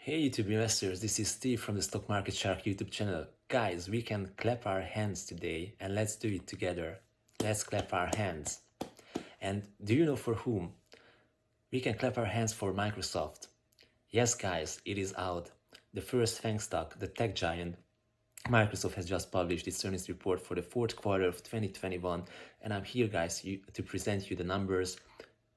Hey YouTube investors, this is Steve from the Stock Market Shark YouTube channel. Guys, we can clap our hands today and let's do it together. Let's clap our hands. And do you know for whom? We can clap our hands for Microsoft. Yes guys, it is out. The first FANG stock, the tech giant, Microsoft has just published its earnings report for the fourth quarter of 2021 and I'm here guys to present you the numbers,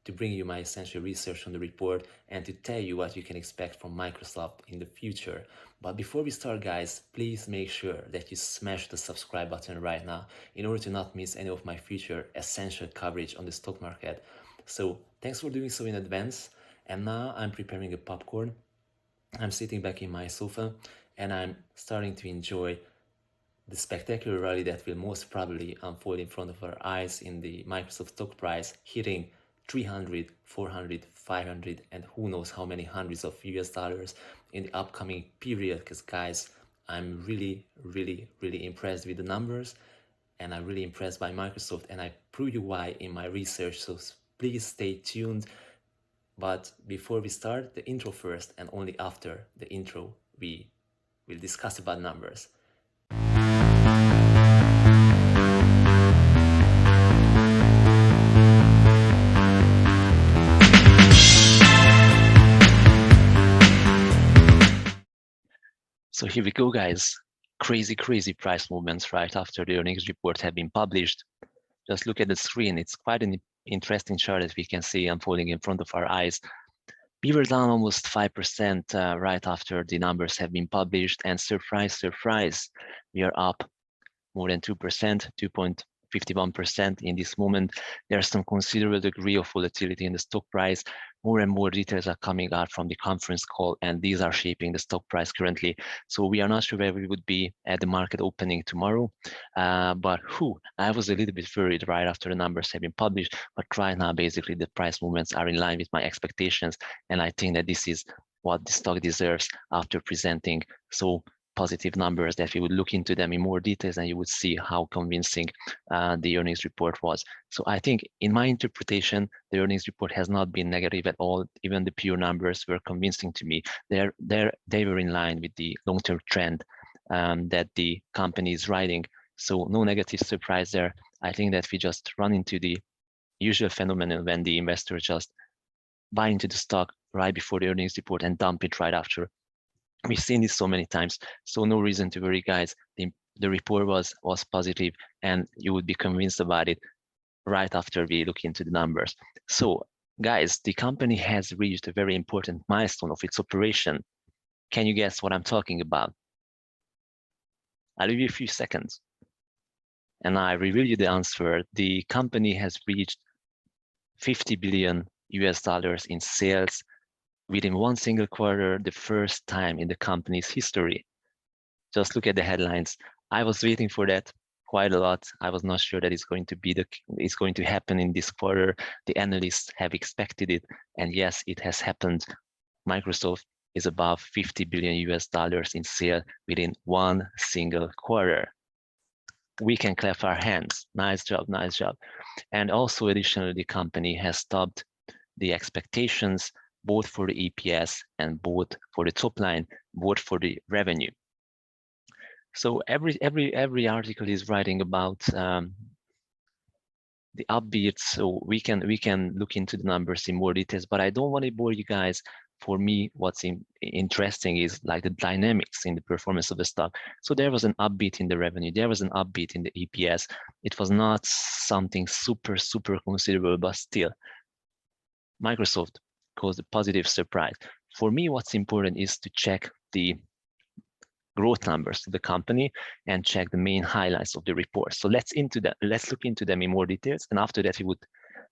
to bring you my essential research on the report and to tell you what you can expect from Microsoft in the future. But before we start guys, please make sure that you smash the subscribe button right now in order to not miss any of my future essential coverage on the stock market. So thanks for doing so in advance, and now I'm preparing a popcorn. I'm sitting back in my sofa and I'm starting to enjoy the spectacular rally that will most probably unfold in front of our eyes in the Microsoft stock price, hitting 300, 400, 500, and who knows how many hundreds of US dollars in the upcoming period. Because guys, I'm really impressed with the numbers and I'm really impressed by Microsoft, and I prove you why in my research, so please stay tuned. But before we start, the intro first, and only after the intro we will discuss about numbers. So here we go, guys. Crazy price movements right after the earnings report have been published. Just look at the screen. It's quite an interesting chart that we can see unfolding in front of our eyes. We were down almost 5% right after the numbers have been published, and surprise, we are up more than 2%, 2.51% in this moment. There's some considerable degree of volatility in the stock price. More and more details are coming out from the conference call, and these are shaping the stock price currently. So we are not sure where we would be at the market opening tomorrow. But I was a little bit worried right after the numbers have been published, but right now, basically, the price movements are in line with my expectations. And I think that this is what the stock deserves after presenting so positive numbers, that we would look into them in more details and you would see how convincing the earnings report was. So I think in my interpretation, the earnings report has not been negative at all. Even the pure numbers were convincing to me. They were in line with the long-term trend that the company is riding. So no negative surprise there. I think that we just run into the usual phenomenon when the investors just buy into the stock right before the earnings report and dump it right after. We've seen this so many times, so no reason to worry, guys. The report was positive, and you would be convinced about it right after we look into the numbers. So, guys, the company has reached a very important milestone of its operation. Can you guess what I'm talking about? I'll give you a few seconds, and I reveal you the answer. The company has reached 50 billion US dollars in sales within one single quarter, the first time in the company's history. Just look at the headlines. I was waiting for that quite a lot. I was not sure that it's going to happen in this quarter. The analysts have expected it, and yes, it has happened. Microsoft is above 50 billion US dollars in sale within one single quarter. We can clap our hands. Nice job. And also, additionally, the company has topped the expectations both for the EPS and both for the top line, both for the revenue. So every article is writing about the upbeat. So we can look into the numbers in more details, but I don't want to bore you guys. For me, what's interesting is like the dynamics in the performance of the stock. So there was an upbeat in the revenue. There was an upbeat in the EPS. It was not something super considerable, but still, Microsoft caused a positive surprise. For me, what's important is to check the growth numbers of the company and check the main highlights of the report. So let's look into them in more details. And after that, we would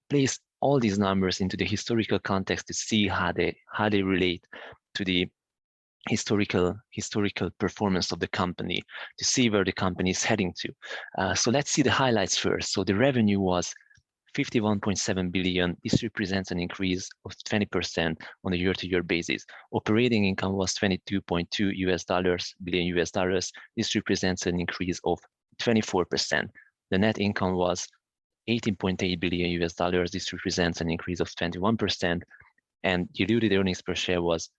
place all these numbers into the historical context to see how they relate to the historical performance of the company, to see where the company is heading to. So let's see the highlights first. So the revenue was 51.7 billion. This represents an increase of 20% on a year-to-year basis. Operating income was 22.2 billion US dollars. This represents an increase of 24%. The net income was 18.8 billion US dollars. This represents an increase of 21%. And diluted earnings per share was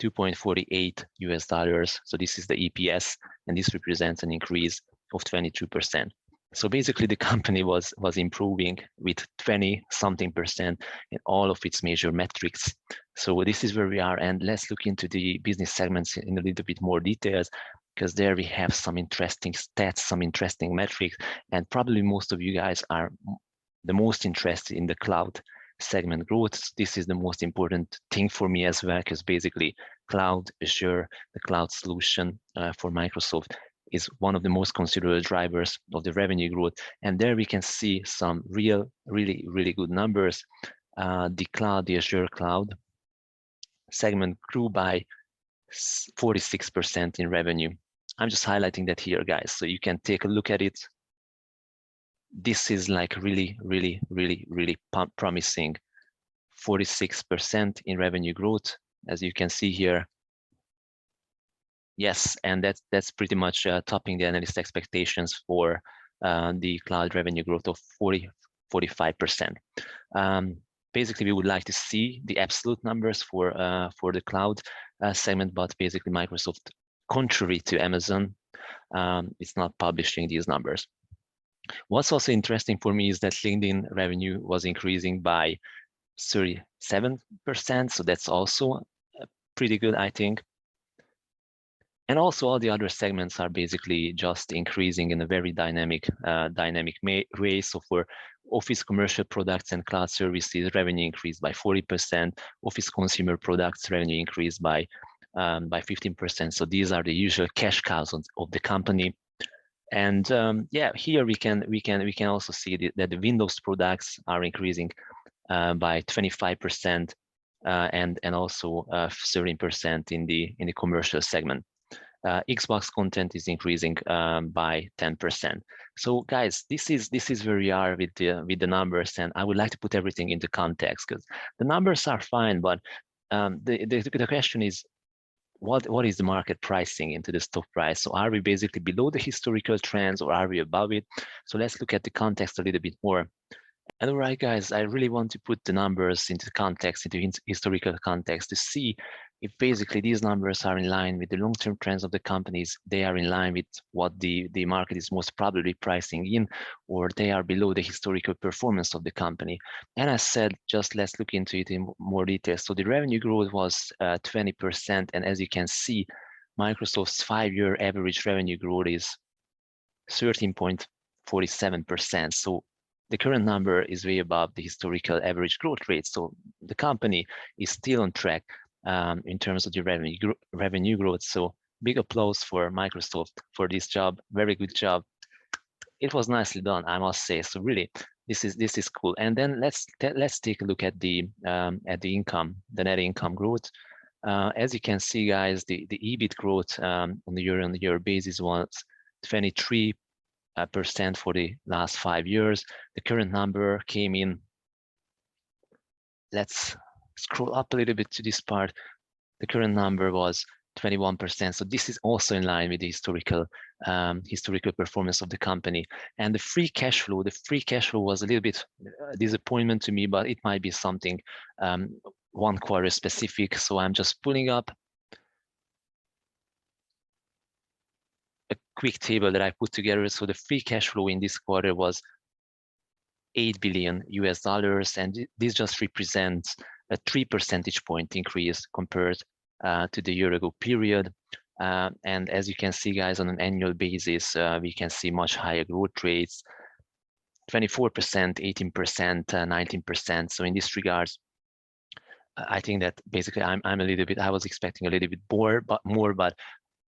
$2.48 US. So this is the EPS, and this represents an increase of 22%. So basically the company was improving with 20-something% in all of its major metrics. So this is where we are, and let's look into the business segments in a little bit more details, because there we have some interesting stats, some interesting metrics, and probably most of you guys are the most interested in the cloud segment growth. This is the most important thing for me as well, because basically cloud, Azure, the cloud solution for Microsoft is one of the most considerable drivers of the revenue growth. And there we can see some really good numbers. The Azure cloud segment grew by 46% in revenue. I'm just highlighting that here, guys, so you can take a look at it. This is like really promising. 46% in revenue growth, as you can see here. Yes, and that's pretty much topping the analyst expectations for the cloud revenue growth of 45%. Basically, we would like to see the absolute numbers for the cloud segment, but basically Microsoft, contrary to Amazon, it's not publishing these numbers. What's also interesting for me is that LinkedIn revenue was increasing by 37%, so that's also pretty good, I think. And also all the other segments are basically just increasing in a very dynamic way. So for Office commercial products and cloud services, revenue increased by 40%. Office consumer products revenue increased by 15%. So these are the usual cash cows of the company. And yeah, here we can also see that the Windows products are increasing by 25% and also 13% in the commercial segment. Xbox content is increasing by 10%. So guys, this is where we are with the numbers, and I would like to put everything into context, because the numbers are fine, but the question is, what is the market pricing into the stock price? So are we basically below the historical trends, or are we above it? So let's look at the context a little bit more. And all right, guys, I really want to put the numbers into context, into historical context, to see if basically these numbers are in line with the long-term trends of the companies. They are in line with what the market is most probably pricing in, or they are below the historical performance of the company. And as said, just let's look into it in more detail. So the revenue growth was 20%, and as you can see, Microsoft's 5-year average revenue growth is 13.47%. So the current number is way above the historical average growth rate. So the company is still on track in terms of the revenue growth. So big applause for Microsoft for this job. Very good job. It was nicely done, I must say. So really, this is cool. And then let's take a look at the income, the net income growth. As you can see, guys, the EBIT growth on the year-on-year basis was 23% for the last 5 years. The current number came in. Let's scroll up a little bit to this part. The current number was 21%. So this is also in line with the historical performance of the company. And the free cash flow was a little bit disappointment to me, but it might be something one quarter specific. So I'm just pulling up a quick table that I put together. So the free cash flow in this quarter was $8 billion, and this just represents a 3 percentage point increase compared to the year ago period. And as you can see, guys, on an annual basis, we can see much higher growth rates, 24%, 18%, 19%. So in this regards, I think that basically I was expecting a little bit more, but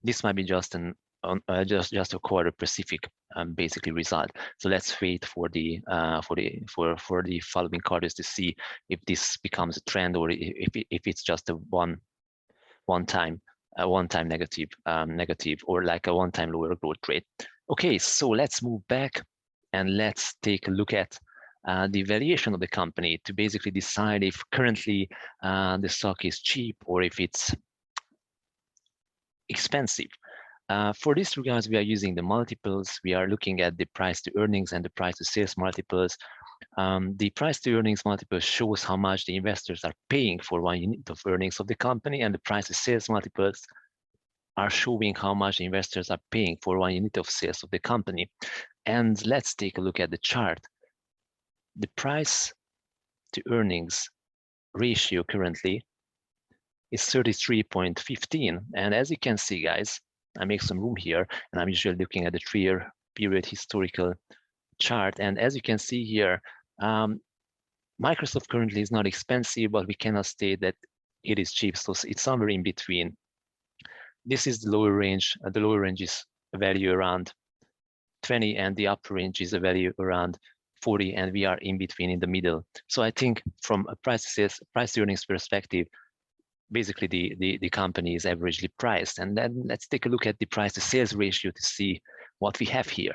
this might be just just a quarter specific basically result. So let's wait for the following quarters to see if this becomes a trend, or if it's just a one time negative or like a one-time lower growth rate. Okay, so let's move back and let's take a look at the valuation of the company to basically decide if currently the stock is cheap or if it's expensive. For this regards, we are using the multiples. We are looking at the price to earnings and the price to sales multiples. The price to earnings multiple shows how much the investors are paying for 1 unit of earnings of the company, and the price to sales multiples are showing how much the investors are paying for 1 unit of sales of the company. And let's take a look at the chart. The price to earnings ratio currently is 33.15. And as you can see, guys, I make some room here, and I'm usually looking at the 3-year period historical chart. And as you can see here, Microsoft currently is not expensive, but we cannot state that it is cheap. So it's somewhere in between. This is the lower range. The lower range is a value around 20, and the upper range is a value around 40, and we are in between, in the middle. So I think from a price to earnings perspective, basically the company is averagely priced. And then let's take a look at the price to sales ratio to see what we have here.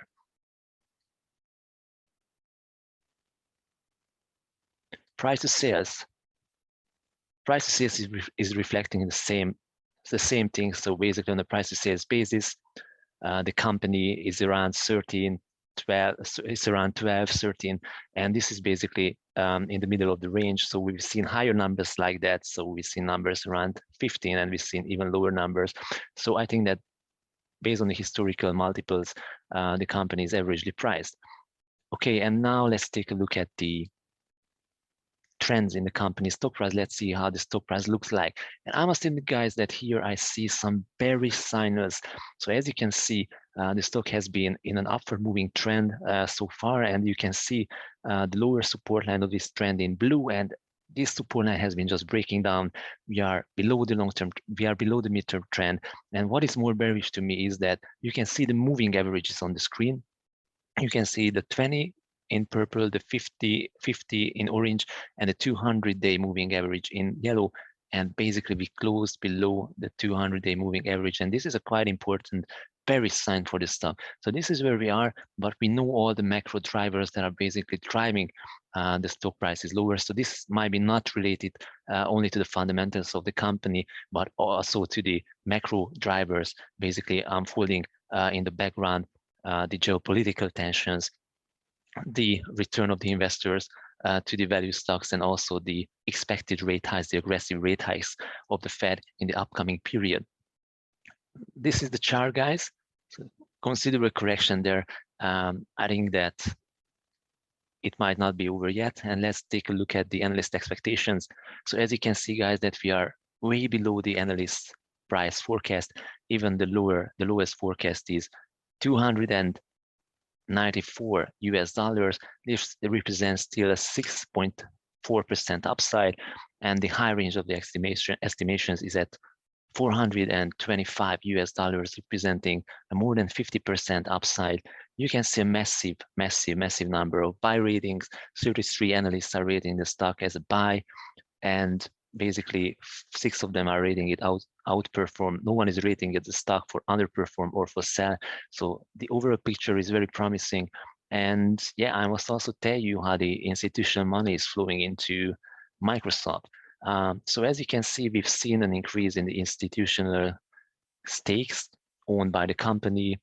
Price to sales is reflecting the same thing. So basically on the price to sales basis, the company is around 13, 12, it's around 12, 13, and this is basically in the middle of the range. So we've seen higher numbers like that. So we've seen numbers around 15, and we've seen even lower numbers. So I think that based on the historical multiples, the company is averagely priced. Okay, and now let's take a look at the trends in the company's stock price. Let's see how the stock price looks like. And I must admit, guys, that here I see some bearish signals. So as you can see, the stock has been in an upward moving trend so far, and you can see the lower support line of this trend in blue, and this support line has been just breaking down. We are below the long-term, we are below the mid-term trend. And what is more bearish to me is that you can see the moving averages on the screen. You can see the 20 in purple, the 50 in orange, and the 200-day moving average in yellow. And basically we closed below the 200-day moving average. And this is a quite important bearish sign for this stock. So this is where we are, but we know all the macro drivers that are basically driving the stock price is lower. So this might be not related only to the fundamentals of the company, but also to the macro drivers basically unfolding in the background, the geopolitical tensions, the return of the investors to the value stocks, and also the expected rate hikes, the aggressive rate hikes of the Fed in the upcoming period. This is the chart, guys. So considerable correction there. I think that it might not be over yet. And let's take a look at the analyst expectations. So as you can see, guys, that we are way below the analyst price forecast. Even the lowest forecast is 294 US dollars. This represents still a 6.4% upside, and the high range of the estimations is at 425 US dollars, representing a more than 50% upside. You can see a massive number of buy ratings. 33 analysts are rating the stock as a buy, and basically 6 of them are rating it outperform. No one is rating it the stock for underperform or for sell. So the overall picture is very promising. And yeah, I must also tell you how the institutional money is flowing into Microsoft. So as you can see, we've seen an increase in the institutional stakes owned by the company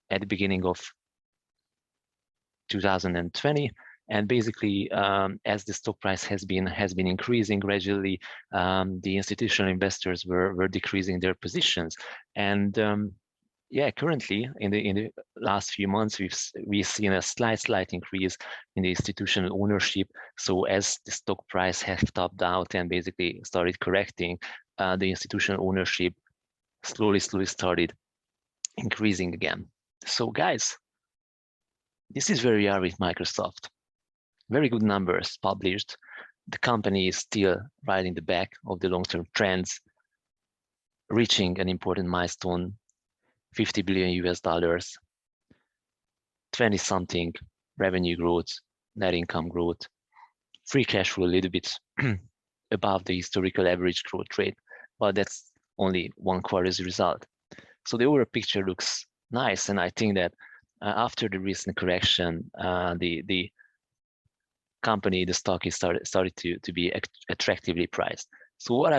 at the beginning of 2020. And basically, as the stock price has been increasing gradually, the institutional investors were decreasing their positions. And yeah, currently in the last few months, we've seen a slight increase in the institutional ownership. So as the stock price has topped out and basically started correcting, the institutional ownership slowly started increasing again. So guys, this is where we are with Microsoft. Very good numbers published. The company is still riding the back of the long-term trends, reaching an important milestone, 50 billion US dollars, 20-something revenue growth, net income growth, free cash flow a little bit above the historical average growth rate, but that's only one quarter's result. So the overall picture looks nice, and I think that after the recent correction, the company, the stock is started to be attractively priced. So what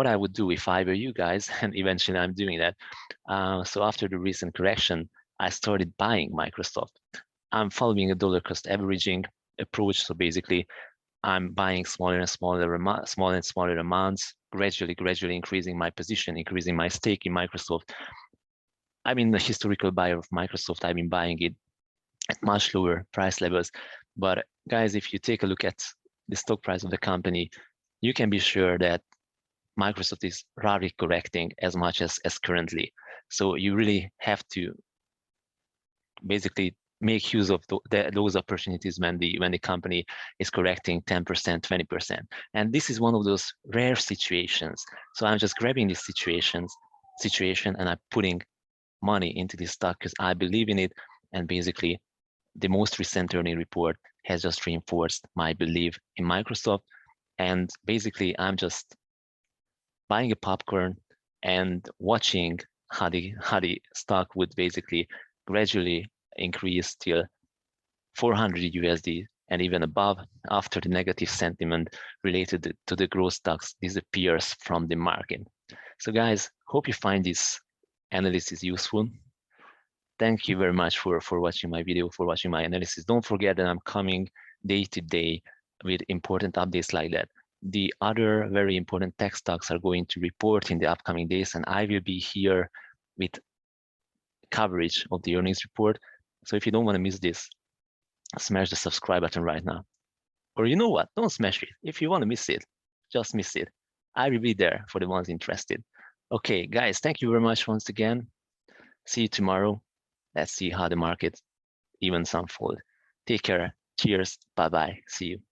I would do if I were you guys, and eventually I'm doing that. So after the recent correction, I started buying Microsoft. I'm following a dollar cost averaging approach. So basically, I'm buying smaller and smaller amounts, gradually increasing my position, increasing my stake in Microsoft. I've been a historical buyer of Microsoft. I've been buying it at much lower price levels. But guys, if you take a look at the stock price of the company, you can be sure that Microsoft is rarely correcting as much as currently. So you really have to basically make use of those opportunities when the company is correcting 10%, 20%. And this is one of those rare situations. So I'm just grabbing this situation and I'm putting money into this stock because I believe in it. And basically, the most recent earnings report has just reinforced my belief in Microsoft. And basically, I'm just buying a popcorn and watching how the stock would basically gradually increase till 400 USD and even above after the negative sentiment related to the growth stocks disappears from the market. So guys, hope you find this analysis useful. Thank you very much for watching my video, for watching my analysis. Don't forget that I'm coming day to day with important updates like that. The other very important tech stocks are going to report in the upcoming days, and I will be here with coverage of the earnings report. So if you don't want to miss this, smash the subscribe button right now. Or you know what? Don't smash it. If you want to miss it, just miss it. I will be there for the ones interested. Okay, guys, thank you very much once again. See you tomorrow. Let's see how the market events unfold. Take care. Cheers. Bye-bye. See you.